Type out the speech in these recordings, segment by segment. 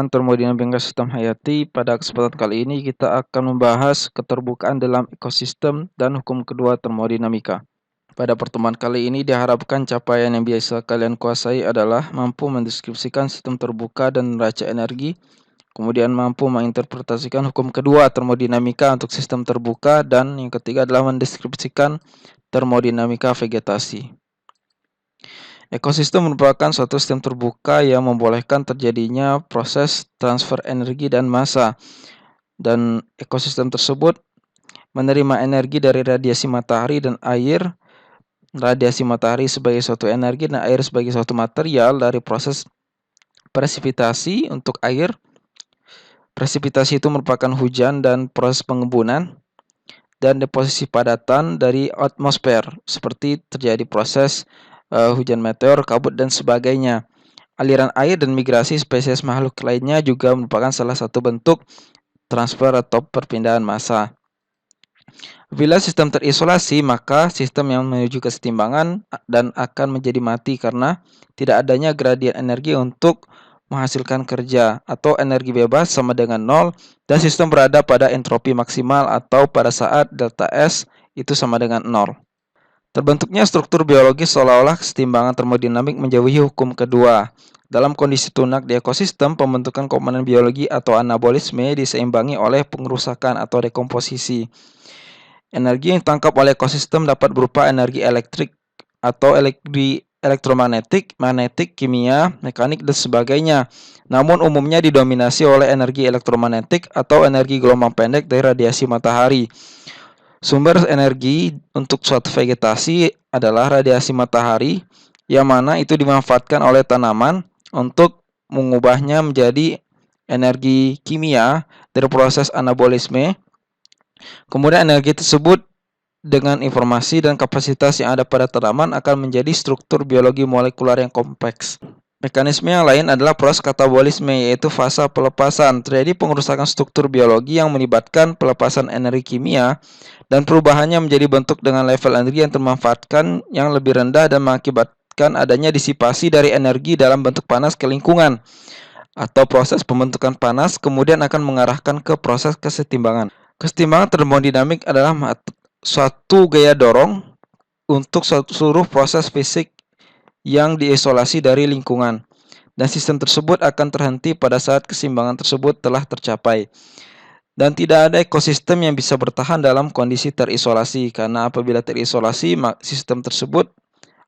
Termodinamika sistem hayati. Pada kesempatan kali ini kita akan membahas keterbukaan dalam ekosistem dan hukum kedua termodinamika. Pada pertemuan kali ini diharapkan capaian yang biasa kalian kuasai adalah mampu mendeskripsikan sistem terbuka dan neraca energi, kemudian mampu menginterpretasikan hukum kedua termodinamika untuk sistem terbuka, dan yang ketiga adalah mendeskripsikan termodinamika vegetasi. Ekosistem merupakan suatu sistem terbuka yang membolehkan terjadinya proses transfer energi dan massa, dan ekosistem tersebut menerima energi dari radiasi matahari dan air. Radiasi matahari sebagai suatu energi dan air sebagai suatu material dari proses presipitasi untuk air. Presipitasi itu merupakan hujan dan proses pengembunan, dan deposisi padatan dari atmosfer seperti terjadi proses hujan meteor, kabut, dan sebagainya. Aliran air dan migrasi spesies makhluk lainnya juga merupakan salah satu bentuk transfer atau perpindahan massa. Bila sistem terisolasi, maka sistem yang menuju kesetimbangan dan akan menjadi mati karena tidak adanya gradien energi untuk menghasilkan kerja, atau energi bebas sama dengan nol, dan sistem berada pada entropi maksimal atau pada saat delta S itu sama dengan nol. Terbentuknya struktur biologis seolah-olah kesetimbangan termodinamik menjauhi hukum kedua. Dalam kondisi tunak di ekosistem, pembentukan komponen biologi atau anabolisme diseimbangi oleh pengerusakan atau dekomposisi. Energi yang ditangkap oleh ekosistem dapat berupa energi elektrik atau elektromagnetik, magnetik, kimia, mekanik, dan sebagainya. Namun umumnya didominasi oleh energi elektromagnetik atau energi gelombang pendek dari radiasi matahari. Sumber energi untuk suatu vegetasi adalah radiasi matahari, yang mana itu dimanfaatkan oleh tanaman untuk mengubahnya menjadi energi kimia dari proses anabolisme. Kemudian energi tersebut dengan informasi dan kapasitas yang ada pada tanaman akan menjadi struktur biologi molekular yang kompleks. Mekanisme yang lain adalah proses katabolisme, yaitu fase pelepasan. Terjadi pengerusakan struktur biologi yang melibatkan pelepasan energi kimia dan perubahannya menjadi bentuk dengan level energi yang termanfaatkan yang lebih rendah dan mengakibatkan adanya disipasi dari energi dalam bentuk panas ke lingkungan, atau proses pembentukan panas kemudian akan mengarahkan ke proses kesetimbangan. Kesetimbangan termodinamik adalah suatu gaya dorong untuk seluruh proses fisik yang diisolasi dari lingkungan, dan sistem tersebut akan terhenti pada saat keseimbangan tersebut telah tercapai. Dan tidak ada ekosistem yang bisa bertahan dalam kondisi terisolasi, karena apabila terisolasi, sistem tersebut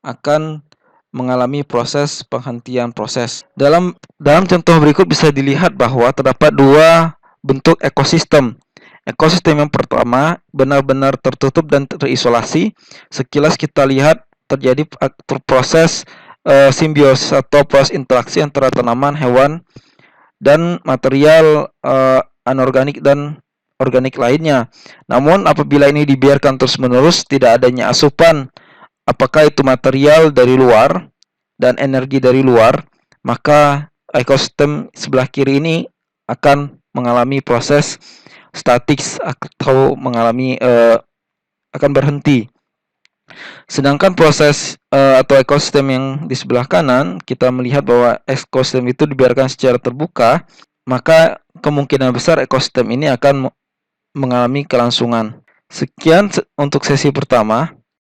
akan mengalami proses penghentian proses. Dalam contoh berikut bisa dilihat bahwa terdapat dua bentuk ekosistem. Ekosistem yang pertama benar-benar tertutup dan terisolasi. Sekilas kita lihat terjadi proses simbiosis atau proses interaksi antara tanaman, hewan, dan material anorganik dan organik lainnya. Namun apabila ini dibiarkan terus-menerus, tidak adanya asupan, apakah itu material dari luar dan energi dari luar, maka ekosistem sebelah kiri ini akan mengalami proses statik atau mengalami akan berhenti. Sedangkan proses atau ekosistem yang di sebelah kanan, kita melihat bahwa ekosistem itu dibiarkan secara terbuka, maka kemungkinan besar ekosistem ini akan mengalami kelangsungan. Sekian untuk sesi pertama.